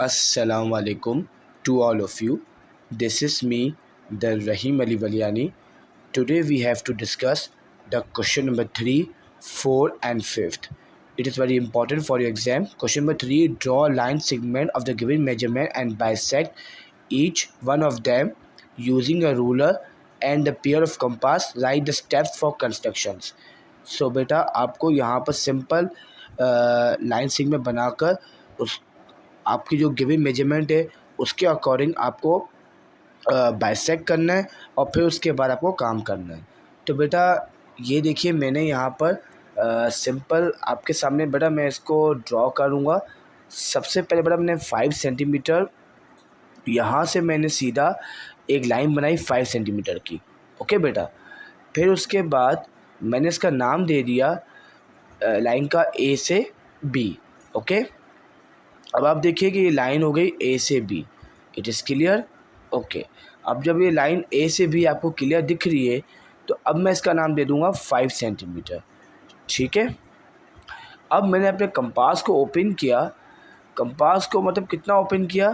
Assalamu alaikum to all of you. This is me, the Rahim Ali Valiani. Today we have to discuss the question number 3, 4 and 5th. It is very important for your exam. Question number 3, draw a line segment of the given measurement and bisect each one of them using a ruler and the pair of compass. Write the steps for constructions. So बेटा आपको यहाँ पर simple line segment बनाकर उस आपकी जो given measurement है उसके अकॉर्डिंग आपको बाइसेक्ट करना है और फिर उसके बाद आपको काम करना है। तो बेटा ये देखिए मैंने यहाँ पर सिंपल आपके सामने बेटा मैं इसको ड्रॉ करूँगा। सबसे पहले बेटा मैंने 5 सेंटीमीटर यहाँ से मैंने सीधा एक लाइन बनाई 5 सेंटीमीटर की। ओके बेटा, फिर उसके बाद मैंने इसका नाम दे दिया लाइन का ए से बी। ओके, अब आप देखिए कि ये लाइन हो गई ए से B. It is clear? Okay, अब जब ये लाइन ए से बी आपको क्लियर दिख रही है तो अब मैं इसका नाम दे दूंगा 5 सेंटीमीटर। ठीक है, अब मैंने अपने कंपास को ओपन किया। कंपास को मतलब कितना ओपन किया?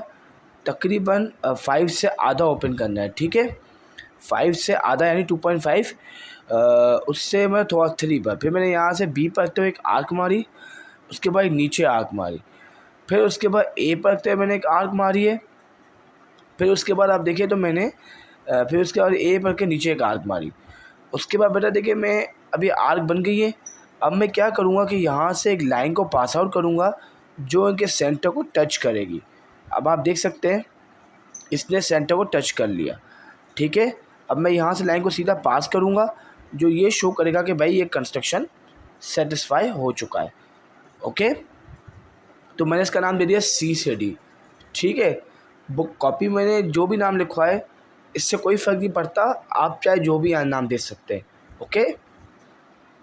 तकरीबन 5 से आधा ओपन करना है। ठीक है, 5 से आधा यानी 2.5, उससे मैं थोड़ा 3 पर। फिर मैंने यहाँ से बी पर रखते हुए एक आर्क मारी, उसके बाद नीचे आर्क मारी, फिर उसके बाद ए पर रखते हुए मैंने एक आर्क मारी है, फिर उसके बाद आप देखिए तो मैंने फिर उसके बाद ए पर के नीचे एक आर्क मारी। उसके बाद बेटा देखिए मैं अभी आर्क बन गई है। अब मैं क्या करूँगा कि यहाँ से एक लाइन को पास आउट करूँगा जो इनके सेंटर को टच करेगी। अब आप देख सकते हैं इसने सेंटर को टच कर लिया। ठीक है, अब मैं यहाँ से लाइन को सीधा पास करूँगा जो ये शो करेगा कि भाई ये कंस्ट्रक्शन सेटिस्फाई हो चुका है। ओके, तो मैंने इसका नाम दे दिया सी से डी। ठीक है, बुक कॉपी मैंने जो भी नाम लिखवा है इससे कोई फ़र्क नहीं पड़ता, आप चाहे जो भी नाम दे सकते हैं। ओके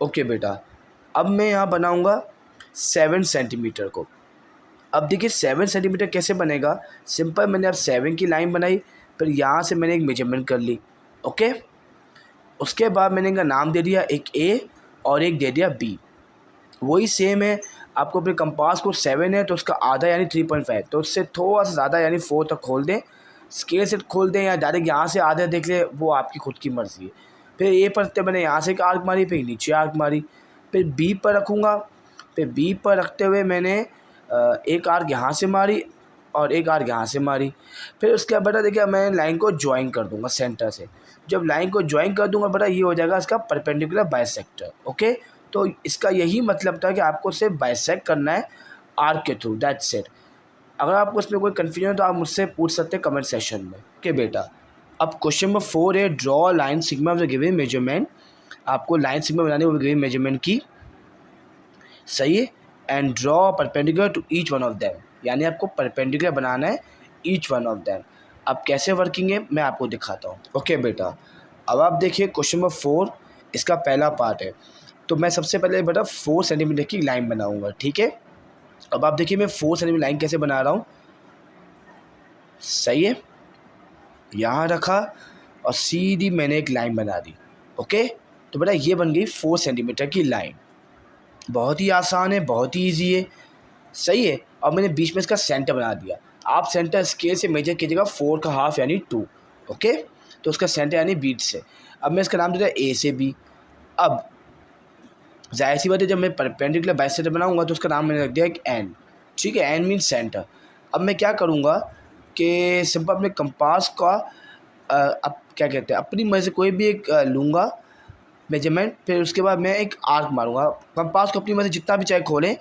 ओके बेटा, अब मैं यहाँ बनाऊँगा 7 सेंटीमीटर को। अब देखिए 7 सेंटीमीटर कैसे बनेगा। सिंपल, मैंने अब 7 की लाइन बनाई, फिर यहाँ से मैंने एक मेजरमेंट कर ली। ओके, उसके बाद मैंने इनका नाम दे दिया, एक ए और एक दे दिया बी। वही सेम है, आपको अपने कंपास को 7 है तो उसका आधा यानी 3.5, तो उससे थोड़ा सा ज़्यादा यानी 4 तक खोल दें। स्केल से खोल दें या डायरेक्ट यहाँ से आधा देख लें, वो आपकी खुद की मर्ज़ी है। फिर ए पर रखते मैंने यहाँ से एक आर्क मारी, फिर नीचे आर्क मारी, फिर बी पर रखूँगा। फिर बी पर रखते हुए मैंने एक आर्क यहाँ से मारी और एक आर्क यहाँ से मारी। फिर उसके बाद बेटा देखिए मैं लाइन को ज्वाइन कर दूँगा सेंटर से। जब लाइन को ज्वाइन कर दूँगा बेटा ये हो जाएगा इसका परपेंडिकुलर बाइसेक्टर। ओके, तो इसका यही मतलब था कि आपको सिर्फ बाइसेक्ट करना है आर्क के थ्रू, दैट्स इट। अगर आपको इसमें कोई कन्फ्यूजन है तो आप मुझसे पूछ सकते हैं कमेंट सेक्शन में। ओके बेटा, अब क्वेश्चन नंबर 4 है, draw line sigma of the given measurement. आपको लाइन सिग्मा बनानी है वो गिवन मेजरमेंट की, सही है, and draw perpendicular to each one of them, यानी आपको परपेंडिकुलर बनाना है ईच वन ऑफ देम। अब कैसे वर्किंग है मैं आपको दिखाता हूँ। ओके बेटा, अब आप देखिए क्वेश्चन नंबर 4 इसका पहला पार्ट है। तो मैं सबसे पहले बेटा 4 सेंटीमीटर की लाइन बनाऊंगा। ठीक है, अब आप देखिए मैं 4 सेंटीमीटर लाइन कैसे बना रहा हूँ। सही है, यहाँ रखा और सीधी मैंने एक लाइन बना दी। ओके, तो बेटा ये बन गई 4 सेंटीमीटर की लाइन। बहुत ही आसान है, बहुत ही ईजी है। सही है, और मैंने बीच में इसका सेंटर बना दिया। आप सेंटर स्केल से मेजर कीजिएगा 4 का हाफ यानी 2। ओके, तो उसका सेंटर यानी बीच से। अब मैं इसका नाम दे दिया ए से बी। अब जाहिर सी बात है जब मैं परपेंडिकुलर बाइसेक्टर बनाऊंगा तो उसका नाम मैंने रख दिया एक एन। ठीक है, एन मीन सेंटर। अब मैं क्या करूँगा कि सिंपल अपने कंपास का अब क्या कहते हैं अपनी मर्ज़ी से कोई भी एक लूँगा मेजरमेंट, फिर उसके बाद मैं एक आर्क मारूंगा। कंपास को अपनी मर्ज़ी जितना भी चाहे खोलें,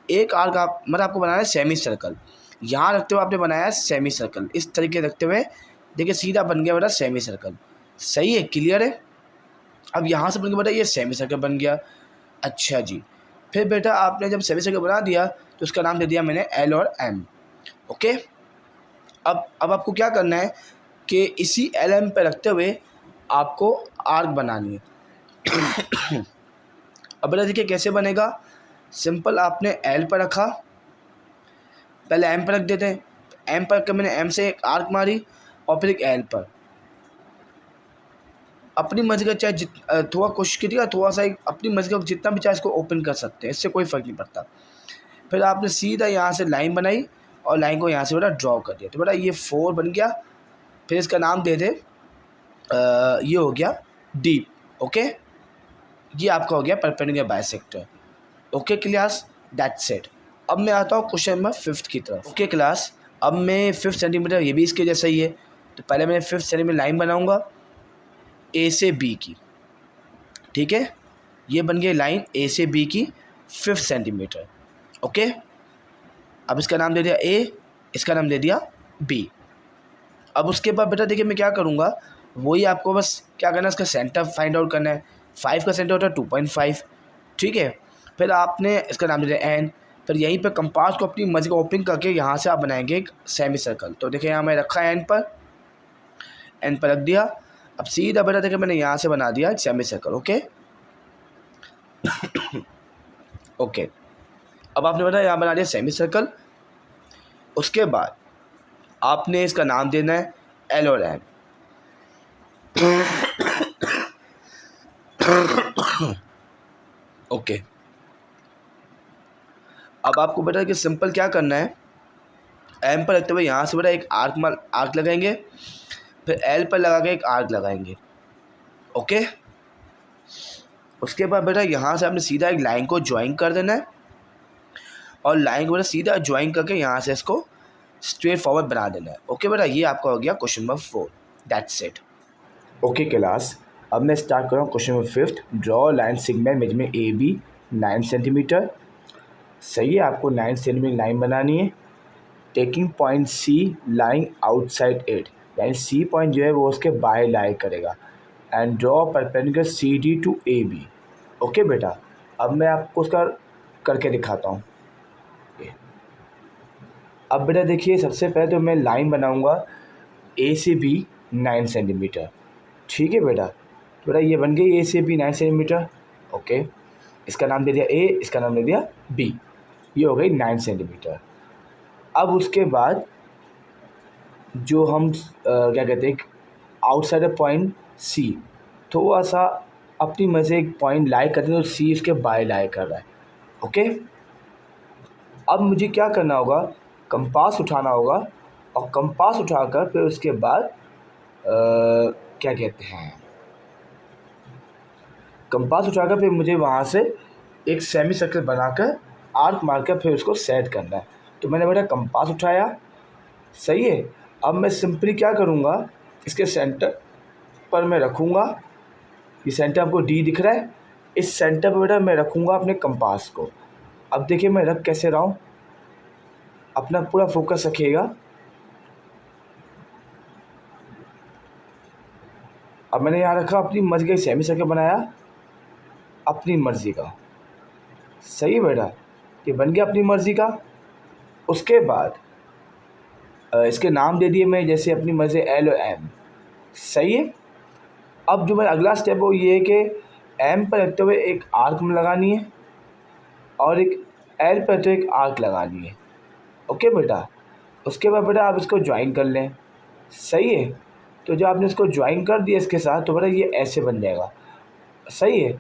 एक आर्क आप मतलब आपको बनाना है सेमी सर्कल। यहाँ रखते हुए आपने बनाया है सेमी सर्कल, इस तरीके रखते हुए देखिए सीधा बन गया बेटा सेमी सर्कल। सही है, क्लियर है। अब यहाँ से बन गया बेटा ये सेमी सर्कल बन गया। अच्छा जी, फिर बेटा आपने जब सेमी सर्कल बना दिया तो उसका नाम दे दिया मैंने एल और एम। ओके, अब आपको क्या करना है कि इसी एल एम पे रखते हुए आपको आर्क बनानी है। अब बेटा देखिए कैसे बनेगा। सिंपल, आपने एल पर रखा, पहले एम पर रख देते हैं। एम पर रख मैंने एम से एक आर्क मारी और फिर एक एल पर। अपनी मर्ज़ी का चाहे थोड़ा कोशिश कीजिएगा, थोड़ा सा अपनी मर्ज़ी का जितना भी चाहे इसको ओपन कर सकते हैं, इससे कोई फ़र्क नहीं पड़ता। फिर आपने सीधा यहाँ से लाइन बनाई और लाइन को यहाँ से बेटा ड्रॉ कर दिया। तो बेटा ये 4 बन गया, फिर इसका नाम दे दे ये हो गया डी। ओके, ये आपका हो गया perpendicular bisector. Okay class, that's it. अब मैं आता हूँ क्वेश्चन नंबर 5 की तरफ। ओके क्लास, अब मैं 5 सेंटीमीटर, ये भी इसके जैसा ही है। तो पहले मैं 5 सेंटीमीटर लाइन बनाऊंगा ए से बी की, ठीक है। ये बन गई लाइन ए से बी की 5 सेंटीमीटर। ओके, अब इसका नाम दे दिया ए, इसका नाम दे दिया बी। अब उसके बाद बेटा देखिए मैं क्या करूँगा, वही आपको बस क्या करना है, इसका सेंटर फाइंड आउट करना है। 5 का सेंटर होता है 2.5, ठीक है। फिर आपने इसका नाम दे दिया एन। फिर यहीं पे कंपास को अपनी मर्जी को ओपन करके यहाँ से आप बनाएंगे एक सेमी सर्कल। तो देखिए यहाँ मैं रखा है एन पर रख दिया। अब सीधा बेटा देखिए मैंने यहाँ से बना दिया सेमी सर्कल। ओके ओके, अब आपने बेटा यहाँ बना दिया सेमी सर्कल। उसके बाद आपने इसका नाम देना है एल और एम। ओके, अब आपको बेटा कि सिंपल क्या करना है, एम पर रखते हुए यहाँ से बेटा एक आर्क लगाएंगे, फिर एल पर लगा के एक आर्क लगाएंगे। ओके, उसके बाद बेटा यहाँ से आपने सीधा एक लाइन को ज्वाइन कर देना है, और लाइन को बेटा सीधा ज्वाइन करके यहाँ से इसको स्ट्रेट फॉरवर्ड बना देना है। ओके बेटा, ये आपका हो गया question number 4, that's it. Okay class, अब मैं स्टार्ट कर रहा हूँ question number 5। Draw line segment measurement A B 9 centimetre. सही है, आपको 9 सेंटीमीटर लाइन बनानी है। Taking point C line outside it, यानी सी पॉइंट जो है वो उसके बाहर लाई करेगा। And draw perpendicular C D to A B. Okay बेटा, अब मैं आपको उसका करके दिखाता हूँ। अब बेटा देखिए सबसे पहले तो मैं लाइन बनाऊँगा ए से बी 9 सेंटीमीटर, ठीक है बेटा। तो बेटा ये बन गई ए से बी 9 सेंटीमीटर। ओके, इसका नाम दे दिया ए, इसका नाम दे दिया बी, ये हो गई 9 सेंटीमीटर। अब उसके बाद जो हम क्या कहते हैं, आउटसाइड पॉइंट सी, थोड़ा सा अपनी मर्जी से एक पॉइंट लाई करते हैं, तो सी इसके बाय लाई कर रहा है। ओके, अब मुझे क्या करना होगा, कंपास उठाना होगा, और कंपास उठाकर फिर उसके बाद क्या कहते हैं, कंपास उठाकर फिर मुझे वहाँ से एक सेमी सर्कल बनाकर आर्क मारकर फिर उसको सेट करना है। तो मैंने बेटा कंपास उठाया, सही है। अब मैं सिंपली क्या करूँगा, इसके सेंटर पर मैं रखूँगा, ये सेंटर आपको डी दिख रहा है, इस सेंटर पर बेटा मैं रखूँगा अपने कंपास को। अब देखिए मैं रख कैसे रहा हूँ, अपना पूरा फोकस रखिएगा। अब मैंने यहाँ रखा, अपनी मर्जी का सेमी सर्कल बनाया, अपनी मर्ज़ी का। सही है बेटा, ये बन गया अपनी मर्ज़ी का। उसके बाद इसके नाम दे दिए मैं जैसे अपनी मर्ज़ी एल और एम। सही है। अब जो मेरा अगला स्टेप है वो ये है कि एम पर रखते हुए एक आर्क लगानी है, और एक एल पर रखते हुए एक आर्क लगानी है। ओके बेटा, उसके बाद बेटा आप इसको ज्वाइन कर लें। सही है। तो जब आपने इसको ज्वाइन कर दिया इसके साथ, तो बेटा ये ऐसे बन जाएगा। सही है।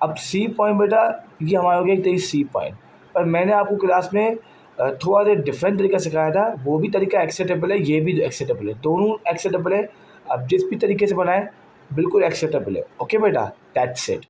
अब सी पॉइंट बेटा ये हमारा हो गया एक तरीके सी पॉइंट, पर मैंने आपको क्लास में थोड़ा सा डिफरेंट तरीका सिखाया था, वो भी तरीका एक्सेप्टेबल है, ये भी एक्सेप्टेबल है, दोनों एक्सेप्टेबल है। अब जिस भी तरीके से बनाए बिल्कुल एक्सेप्टेबल है। ओके बेटा, दैट्स इट।